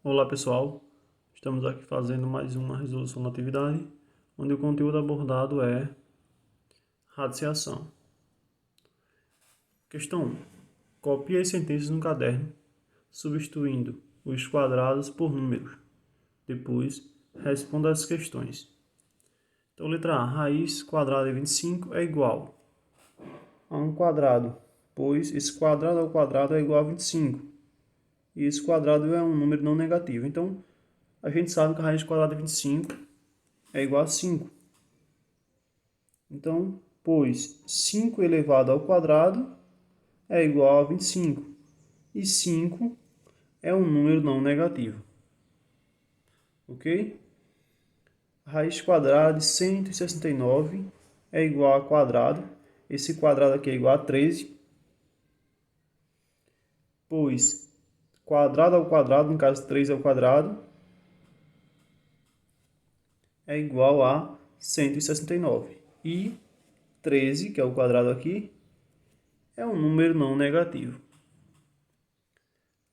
Olá pessoal, estamos aqui fazendo mais uma resolução da atividade, onde o conteúdo abordado é radiciação. Questão 1. Copie as sentenças no caderno, substituindo os quadrados por números. Depois, responda as questões. Então, letra A, raiz quadrada de 25 é igual a 1 quadrado, pois esse quadrado ao quadrado é igual a 25. E esse quadrado é um número não negativo. Então, a gente sabe que a raiz quadrada de 25 é igual a 5. Então, pois 5 elevado ao quadrado é igual a 25. E 5 é um número não negativo. Ok? A raiz quadrada de 169 é igual a quadrado. Esse quadrado aqui é igual a 13. Pois quadrado ao quadrado, no caso 3 ao quadrado, é igual a 169. E 13, que é o quadrado aqui, é um número não negativo.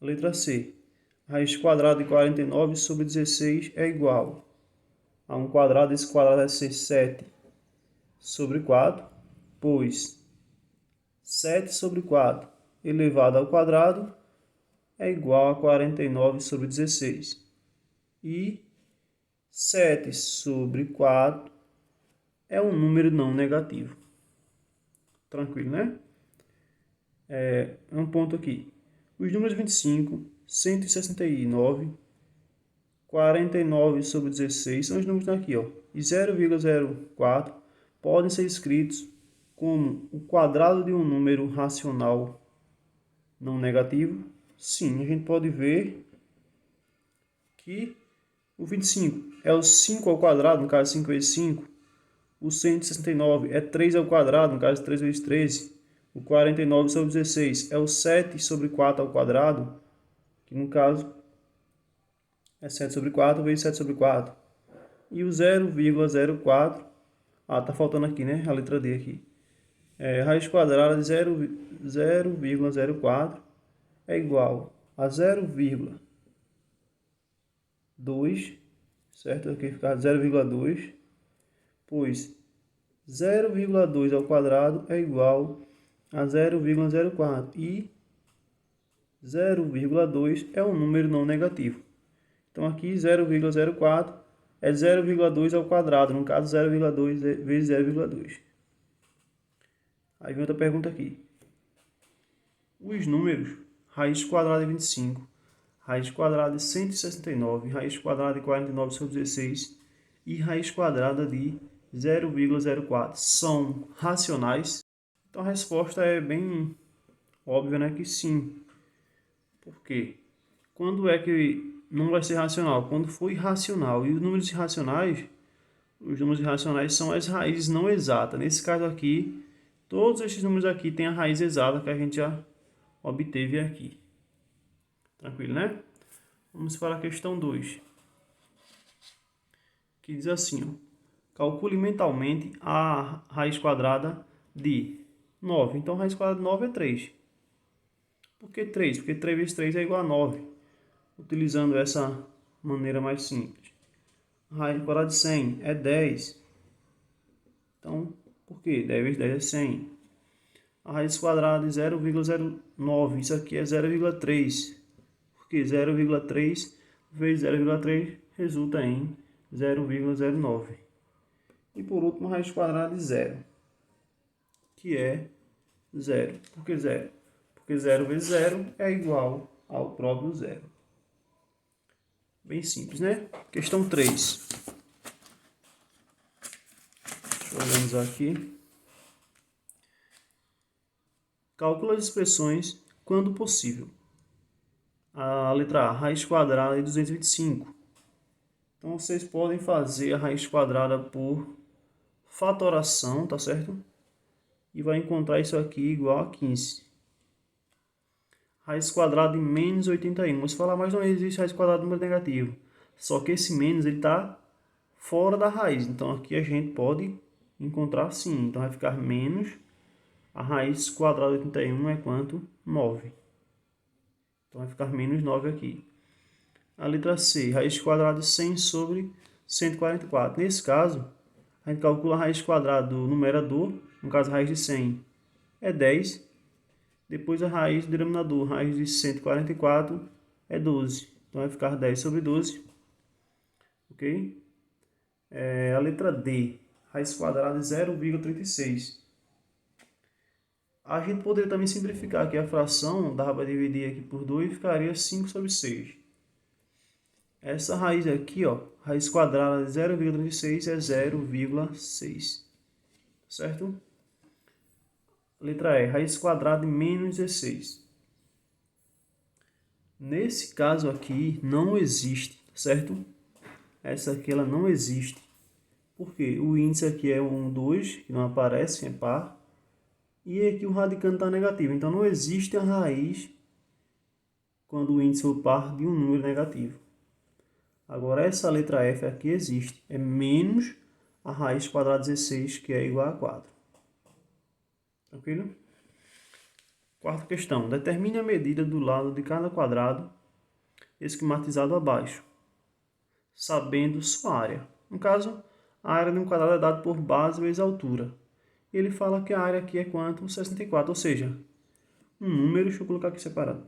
Letra C. Raiz quadrada de 49 sobre 16 é igual a 1 quadrado. Esse quadrado vai ser 7 sobre 4, pois 7 sobre 4 elevado ao quadrado é igual a 49 sobre 16. E 7 sobre 4 é um número não negativo. Tranquilo, né? Um ponto aqui. Os números 25, 169, 49 sobre 16 são os números aqui, ó. E 0,04 podem ser escritos como o quadrado de um número racional não negativo. Sim, a gente pode ver que o 25 é o 5 ao quadrado, no caso 5 vezes 5. O 169 é 3 ao quadrado, no caso 3 vezes 13. O 49 sobre 16 é o 7 sobre 4 ao quadrado, que no caso é 7 sobre 4 vezes 7 sobre 4. E o 0,04, tá faltando aqui, né? A letra D aqui. Raiz quadrada de 0,04 é igual a 0,2, certo? Aqui fica 0,2, pois 0,2 ao quadrado é igual a 0,04 e 0,2 é um número não negativo. Então aqui 0,04 é 0,2 ao quadrado, no caso 0,2 vezes 0,2. Aí vem outra pergunta aqui. Os números raiz quadrada de 25, raiz quadrada de 169, raiz quadrada de 49 sobre 16 e raiz quadrada de 0,04 são racionais? Então a resposta é bem óbvia, né? Que sim. Por quê? Quando é que não vai ser racional? Quando for irracional. E os números irracionais são as raízes não exatas. Nesse caso aqui, todos esses números aqui têm a raiz exata que a gente já obteve aqui. Tranquilo, né? Vamos para a questão 2, que diz assim, ó, calcule mentalmente a raiz quadrada de 9. Então, a raiz quadrada de 9 é 3. Por que 3? Porque 3 vezes 3 é igual a 9. Utilizando essa maneira mais simples. A raiz quadrada de 100 é 10. Então, por quê? 10 vezes 10 é 100. A raiz quadrada de 0,09. Isso aqui é 0,3. Porque 0,3 vezes 0,3 resulta em 0,09. E por último, a raiz quadrada de 0, que é 0. Por que 0? Porque 0 vezes 0 é igual ao próprio zero. Bem simples, né? Questão 3. Deixa eu organizar aqui. Calcula as expressões quando possível. A letra A, raiz quadrada de 225. Então, vocês podem fazer a raiz quadrada por fatoração, tá certo? E vai encontrar isso aqui igual a 15. Raiz quadrada de menos 81. Você falar, mas não existe raiz quadrada de número negativo. Só que esse menos está fora da raiz. Então, aqui a gente pode encontrar sim. Então, vai ficar menos. A raiz quadrada de 81 é quanto? 9. Então, vai ficar menos 9 aqui. A letra C, raiz quadrada de 100 sobre 144. Nesse caso, a gente calcula a raiz quadrada do numerador, no caso a raiz de 100 é 10. Depois a raiz do denominador, raiz de 144 é 12. Então vai ficar 10 sobre 12. Ok? A letra D, raiz quadrada de 0,36. A gente poderia também simplificar aqui a fração, dá para dividir aqui por 2 e ficaria 5 sobre 6. Essa raiz aqui, ó, raiz quadrada de 0,36 é 0,6. Certo? Letra E, raiz quadrada de menos 16. Nesse caso aqui, não existe, certo? Essa aqui, ela não existe. Por quê? O índice aqui é 1, 2, que não aparece, é par. E aqui o radicando está negativo. Então, não existe a raiz quando o índice for par de um número negativo. Agora, essa letra F aqui existe. É menos a raiz quadrada de 16, que é igual a 4. Tranquilo? Quarta questão. Determine a medida do lado de cada quadrado esquematizado abaixo, sabendo sua área. No caso, a área de um quadrado é dada por base vezes altura. Ele fala que a área aqui é quanto? 64, ou seja, um número, deixa eu colocar aqui separado.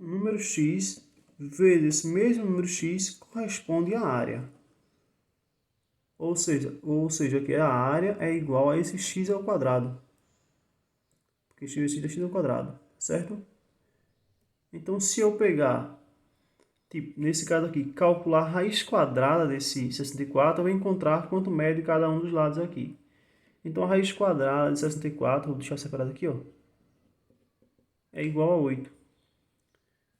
Um número x vezes esse mesmo número x corresponde à área. Ou seja, que a área é igual a esse x ao quadrado. Porque x vezes x é x ao quadrado, certo? Então, se eu pegar, tipo, nesse caso aqui, calcular a raiz quadrada desse 64, eu vou encontrar quanto mede cada um dos lados aqui. Então, a raiz quadrada de 64, vou deixar separado aqui, ó, é igual a 8.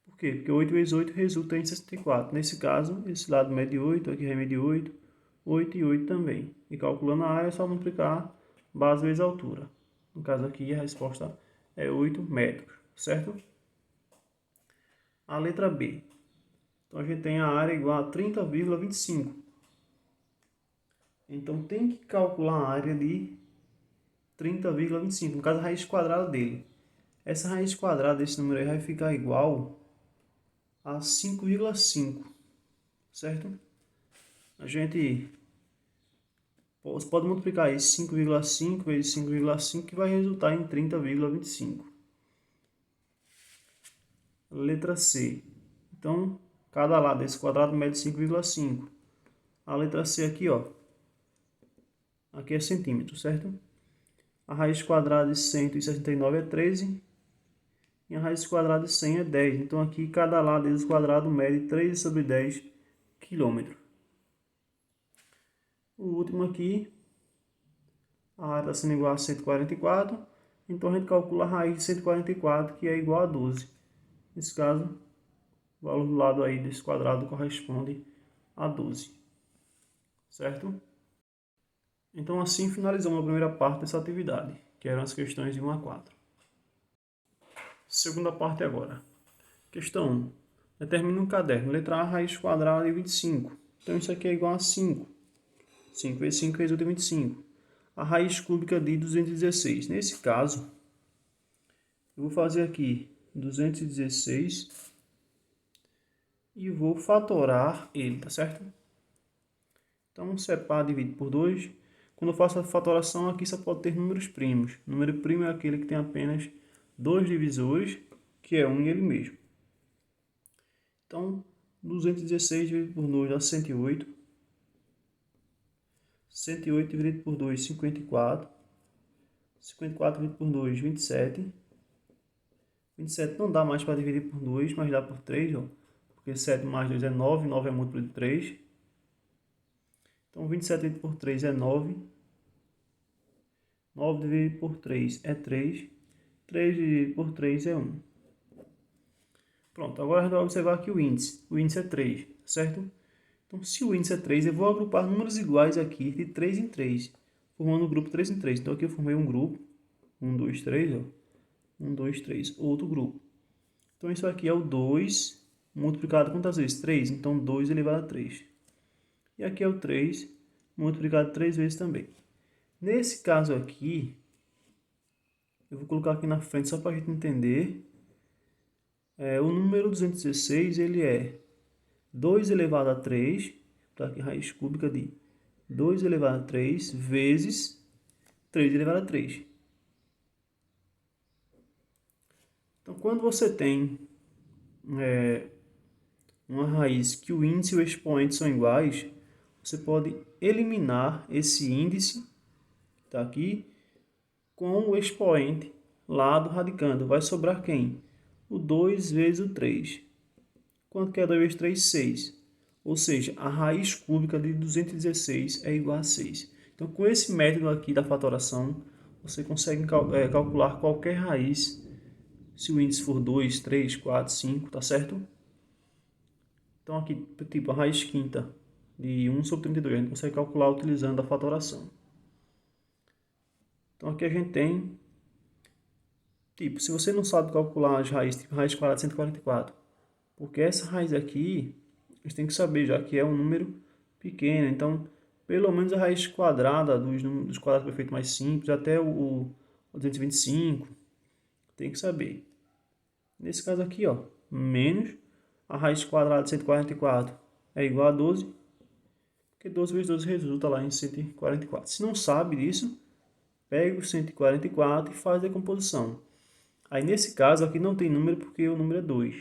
Por quê? Porque 8 vezes 8 resulta em 64. Nesse caso, esse lado mede 8, aqui mede 8, 8 e 8 também. E calculando a área, é só multiplicar base vezes altura. No caso aqui, a resposta é 8 metros, certo? A letra B. Então, a gente tem a área igual a 30,25. Então, tem que calcular a área de 30,25, no caso, a raiz quadrada dele. Essa raiz quadrada desse número aí vai ficar igual a 5,5, certo? A gente pode multiplicar isso 5,5 vezes 5,5, que vai resultar em 30,25. Letra C. Então, cada lado desse quadrado mede 5,5. A letra C aqui, ó, aqui é centímetro, certo? A raiz quadrada de 169 é 13. E a raiz quadrada de 100 é 10. Então, aqui, cada lado desse quadrado mede 13 sobre 10 quilômetros. O último aqui, a área está sendo igual a 144. Então, a gente calcula a raiz de 144, que é igual a 12. Nesse caso, o valor do lado aí desse quadrado corresponde a 12. Certo? Então, assim finalizamos a primeira parte dessa atividade, que eram as questões de 1 a 4. Segunda parte agora. Questão 1. Determine um caderno. Letra A, raiz quadrada de 25. Então, isso aqui é igual a 5. 5 vezes 5 resulta em 25. A raiz cúbica de 216. Nesse caso, eu vou fazer aqui 216 e vou fatorar ele, tá certo? Então, separa, divide por 2. Quando eu faço a fatoração, aqui só pode ter números primos. O número primo é aquele que tem apenas 2 divisores, que é 1 e ele mesmo. Então, 216 dividido por 2 dá 108. 108 dividido por 2, 54. 54 dividido por 2, 27. 27 não dá mais para dividir por 2, mas dá por 3, ó, porque 7 mais 2 é 9, 9 é múltiplo de 3. Então, 27 dividido por 3 é 9. 9 dividido por 3 é 3. 3 dividido por 3 é 1. Pronto, agora a gente vai observar aqui o índice. O índice é 3, certo? Então, se o índice é 3, eu vou agrupar números iguais aqui de 3 em 3, formando o grupo 3 em 3. Então, aqui eu formei um grupo. 1, 2, 3, ó. 1, 2, 3. Outro grupo. Então, isso aqui é o 2 multiplicado quantas vezes? 3. Então, 2 elevado a 3. E aqui é o 3 multiplicado 3 vezes também. Nesse caso aqui, eu vou colocar aqui na frente só para a gente entender. O número 216, ele é 2 elevado a 3, tá aqui, raiz cúbica de 2 elevado a 3 vezes 3 elevado a 3. Então, quando você tem uma raiz que o índice e o expoente são iguais, você pode eliminar esse índice, tá aqui, com o expoente lá do radicando. Vai sobrar quem? O 2 vezes o 3. Quanto que é 2 vezes 3? 6. Ou seja, a raiz cúbica de 216 é igual a 6. Então, com esse método aqui da fatoração, você consegue calcular qualquer raiz, se o índice for 2, 3, 4, 5, tá certo? Então, aqui, tipo, a raiz quinta de 1 sobre 32, a gente consegue calcular utilizando a fatoração. Então, aqui a gente tem, tipo, se você não sabe calcular as raízes, tipo raiz quadrada de 144, porque essa raiz aqui, a gente tem que saber já que é um número pequeno, então, pelo menos a raiz quadrada dos quadrados perfeitos mais simples, até o 225, tem que saber. Nesse caso aqui, ó, menos a raiz quadrada de 144 é igual a 12, porque 12 vezes 12 resulta lá em 144. Se não sabe disso, pega o 144 e faz a decomposição. Aí nesse caso aqui não tem número porque o número é 2,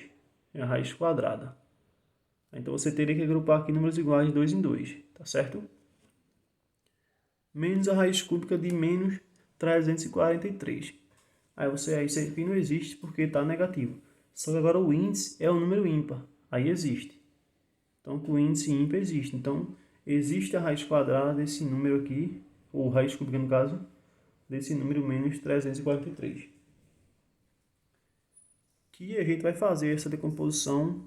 é a raiz quadrada. Então você teria que agrupar aqui números iguais de 2 em 2, tá certo? Menos a raiz cúbica de menos 343. Aí isso aqui não existe porque está negativo. Só que agora o índice é um número ímpar, aí existe. Então com o índice ímpar existe. Então existe a raiz quadrada desse número aqui, ou raiz cúbica no caso, desse número menos 343. Que a gente vai fazer essa decomposição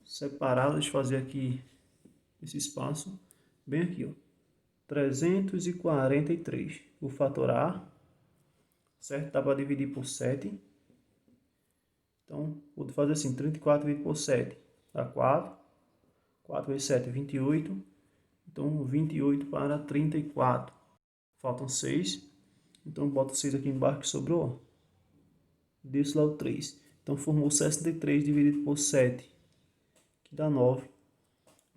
separada, deixa eu fazer aqui esse espaço, bem aqui, ó, 343, vou fatorar, certo? Dá para dividir por 7, então vou fazer assim, 34 dividido por 7, dá 4, 4 vezes 7 é 28, então 28 para 34, faltam 6, então boto 6 aqui embaixo que sobrou, desço lá o 3, então formou 63 dividido por 7, que dá 9.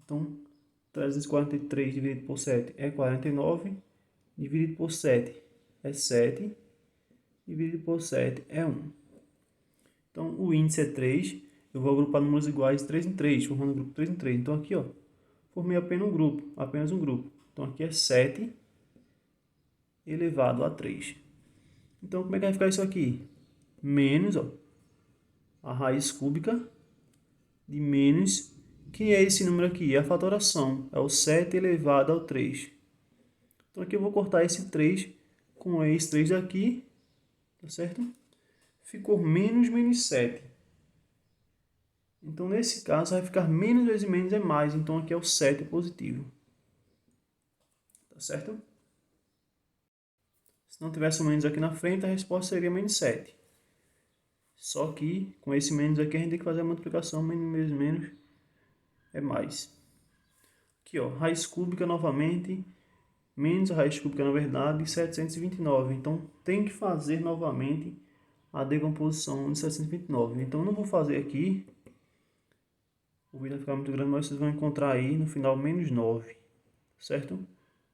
Então, 343 dividido por 7 é 49, dividido por 7 é 7, dividido por 7 é 1. Então, o índice é 3, eu vou agrupar números iguais de 3 em 3, formando um grupo 3 em 3. Então, aqui, ó, formei apenas um grupo. Então, aqui é 7 elevado a 3. Então, como é que vai ficar isso aqui? Menos, ó, a raiz cúbica de menos, quem é esse número aqui? É a fatoração, é o 7 elevado ao 3. Então aqui eu vou cortar esse 3 com esse 3 daqui, tá certo? Ficou menos 7. Então nesse caso vai ficar menos vezes menos é mais, então aqui é o 7 positivo. Tá certo? Se não tivesse o menos aqui na frente, a resposta seria menos 7. Só que com esse menos aqui a gente tem que fazer a multiplicação, menos vezes menos é mais. Aqui, ó, raiz cúbica novamente, menos a raiz cúbica, na verdade, de 729. Então, tem que fazer novamente a decomposição de 729. Então, não vou fazer aqui. O vídeo vai ficar muito grande, mas vocês vão encontrar aí no final menos 9. Certo?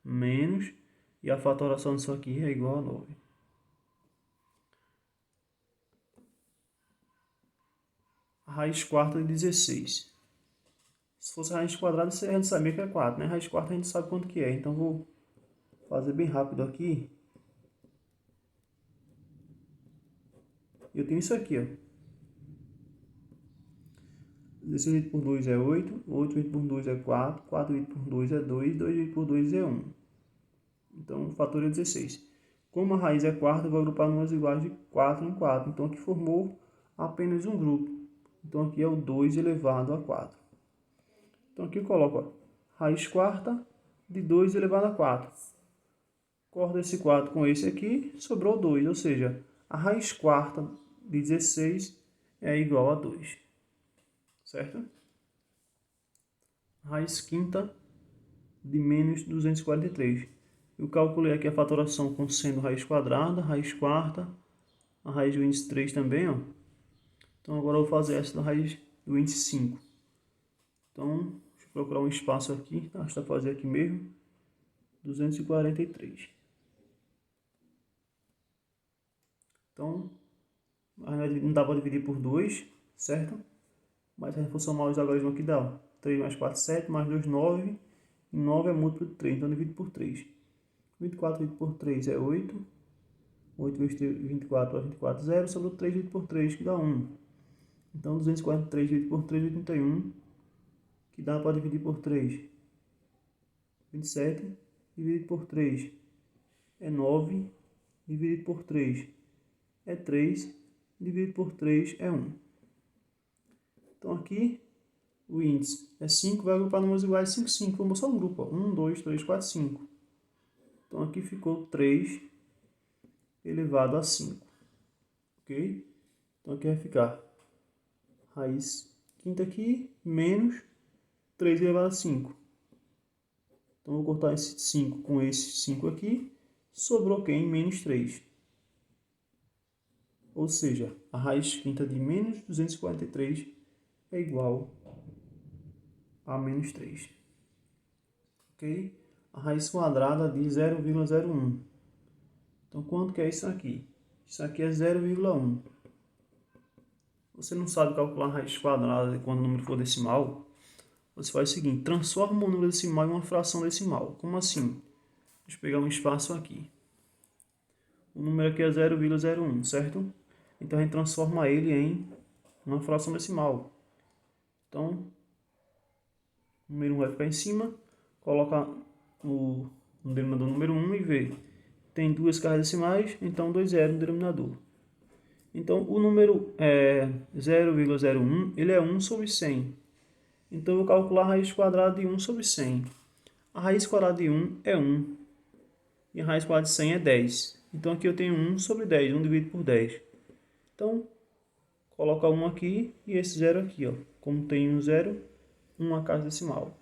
Menos. E a fatoração disso aqui é igual a 9. A raiz quarta de 16. Se fosse a raiz quadrada, a gente sabia que é 4, né? A raiz quarta a gente sabe quanto que é. Então, vou fazer bem rápido aqui. Eu tenho isso aqui, ó. 16 dividido por 2 é 8, 8 dividido por 2 é 4, 4 dividido por 2 é 2, 2 dividido por 2 é 1. Então, o fator é 16. Como a raiz é quarta, eu vou agrupar números iguais de 4 em 4. Então, aqui formou apenas um grupo. Então, aqui é o 2 elevado a 4. Então, aqui eu coloco, ó, raiz quarta de 2 elevado a 4. Corto esse 4 com esse aqui, sobrou 2. Ou seja, a raiz quarta de 16 é igual a 2. Certo? Raiz quinta de menos 243. Eu calculei aqui a fatoração com sendo raiz quadrada, raiz quarta, a raiz do índice 3 também, ó. Então agora eu vou fazer essa da raiz do índice 5. Então, deixa eu procurar um espaço aqui, acho que dá pra fazer aqui mesmo, 243. Então, não dá para dividir por 2, certo? Mas se a gente for somar os algarismos aqui dá, ó, 3 mais 4, 7, mais 2, 9, e 9 é múltiplo de 3, então divide por 3. 24 dividido por 3 é 8, 8 vezes 3, 24, 24, 0, sobrou 3 dividido por 3, que dá 1. Então 243 dividido por 3, 81, que dá para dividir por 3. 27 dividido por 3 é 9, dividido por 3 é 3, dividido por 3 é 1. Então aqui o índice é 5, vai agrupar números iguais 5, 5. Vamos só um grupo, ó. 1, 2, 3, 4, 5. Então aqui ficou 3 elevado a 5. Ok? Então aqui vai ficar raiz quinta aqui, menos 3 elevado a 5. Então eu vou cortar esse 5 com esse 5 aqui. Sobrou quem? Menos 3. Ou seja, a raiz quinta de menos 243 é igual a menos 3. Ok? A raiz quadrada de 0,01. Então, quanto que é isso aqui? Isso aqui é 0,1. Você não sabe calcular a raiz quadrada quando o número for decimal? Você faz o seguinte, transforma o número decimal em uma fração decimal. Como assim? Deixa eu pegar um espaço aqui. O número aqui é 0,01, certo? Então, a gente transforma ele em uma fração decimal. Então, o número 1 vai ficar em cima, coloca o denominador número 1 e vê. Tem duas casas decimais, então 2 0 no denominador. Então, o número 0,01, ele é 1 sobre 100. Então, eu vou calcular a raiz quadrada de 1 sobre 100. A raiz quadrada de 1 é 1. E a raiz quadrada de 100 é 10. Então, aqui eu tenho 1 sobre 10. 1 dividido por 10. Então, coloca 1 aqui e esse 0 aqui. Ó. Como tem um 0, uma casa decimal.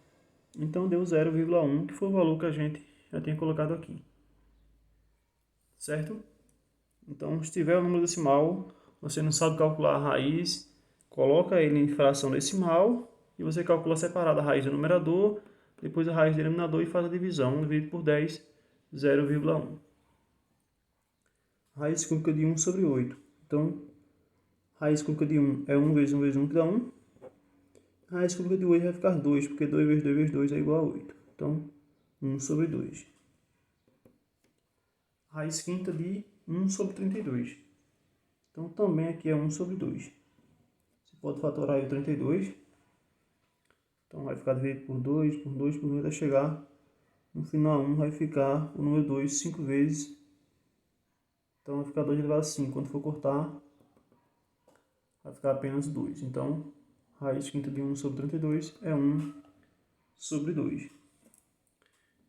Então, deu 0,1, que foi o valor que a gente já tinha colocado aqui. Certo? Então, se tiver o número decimal, você não sabe calcular a raiz, coloca ele em fração decimal e você calcula separado a raiz do numerador, depois a raiz do denominador e faz a divisão. 1 dividido por 10, 0,1. Raiz cúbica de 1 sobre 8. Então, raiz cúbica de 1 é 1 vezes 1 vezes 1, que dá 1. A raiz cúbica de 8 vai ficar 2, porque 2 vezes 2 vezes 2 é igual a 8. Então, 1 sobre 2. Raiz quinta de 1 sobre 32. Então, também aqui é 1 sobre 2. Você pode fatorar aí o 32. Então, vai ficar dividido por 2, por 2, por 2, até chegar no final 1, vai ficar o número 2 5 vezes. Então, vai ficar 2 elevado a 5. Quando for cortar, vai ficar apenas 2. Então, raiz quinta de 1 sobre 32 é 1 sobre 2.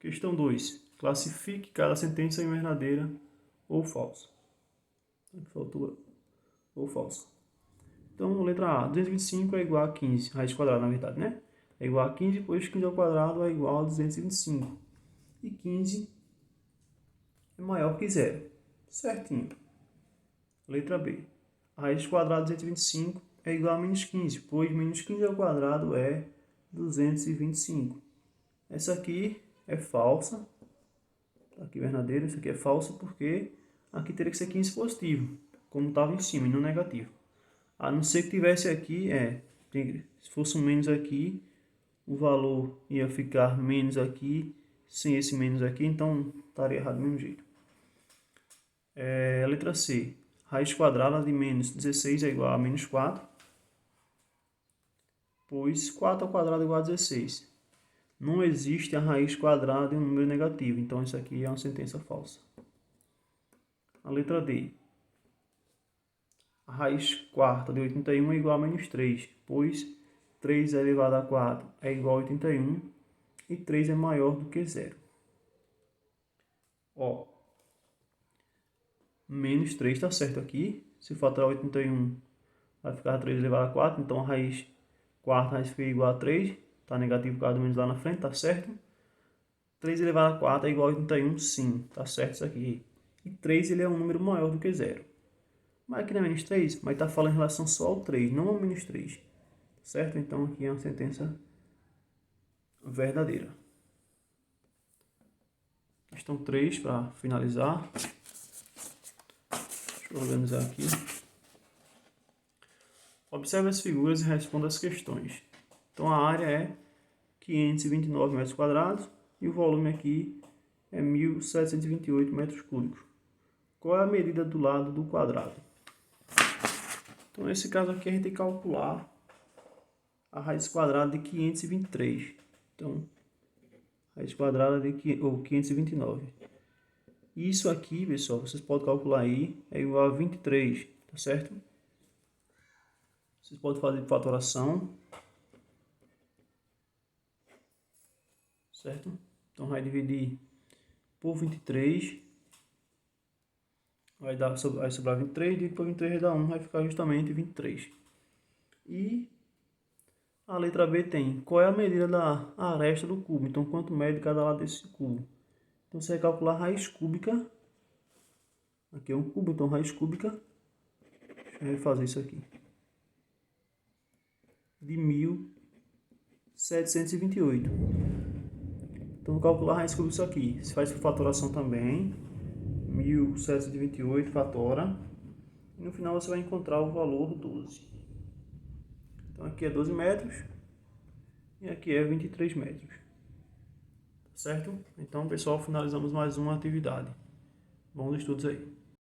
Questão 2. Classifique cada sentença em verdadeira ou falsa. Faltou ou falsa. Então, letra A. 225 é igual a 15. Raiz quadrada, na verdade, né? É igual a 15, pois 15 ao quadrado é igual a 225. E 15 é maior que 0. Certinho. Letra B. A raiz quadrada de 225 é igual a menos 15, pois menos 15 ao quadrado é 225. Essa aqui é falsa. Aqui verdadeiro, isso aqui é falso, porque aqui teria que ser 15 positivo, como estava em cima, e não negativo. A não ser que tivesse aqui, se fosse um menos aqui, o valor ia ficar menos aqui, sem esse menos aqui, então estaria errado do mesmo jeito. Letra C. Raiz quadrada de menos 16 é igual a menos 4, pois 4 ao quadrado é igual a 16. Não existe a raiz quadrada de um número negativo, então isso aqui é uma sentença falsa. A letra D. A raiz quarta de 81 é igual a menos 3, pois 3 elevado a 4 é igual a 81 e 3 é maior do que 0. Ó, menos 3 está certo aqui. Se fatorar 81, vai ficar 3 elevado a 4, então a raiz quarta raiz fica igual a 3, está negativo por causa do menos lá na frente, está certo? 3 elevado a 4 é igual a 81, sim, está certo isso aqui. E 3 ele é um número maior do que 0. Mas aqui não é menos 3, mas está falando em relação só ao 3, não ao menos 3. Certo? Então aqui é uma sentença verdadeira. Questão 3 para finalizar. Deixa eu organizar aqui. Observe as figuras e responda as questões. Então a área é 529 metros quadrados e o volume aqui é 1.728 metros cúbicos. Qual é a medida do lado do quadrado? Então nesse caso aqui a gente tem que calcular a raiz quadrada de 523. Então, raiz quadrada de 529. Isso aqui, pessoal, vocês podem calcular aí, é igual a 23, tá certo? Vocês podem fazer fatoração, certo? Então vai dividir por 23, vai sobrar 23, dividir por 23 vai dar 1, vai ficar justamente 23. E a letra B tem, qual é a medida da aresta do cubo? Então, quanto mede cada lado desse cubo? Então, você vai calcular a raiz cúbica. Aqui é um cubo, então raiz cúbica. Deixa eu fazer isso aqui. De 1.728. Então, vou calcular a raiz cúbica disso aqui. Você faz fatoração também. 1.728 fatora. E no final você vai encontrar o valor 12. Então, aqui é 12 metros. E aqui é 23 metros. Certo? Então, pessoal, finalizamos mais uma atividade. Bons estudos aí.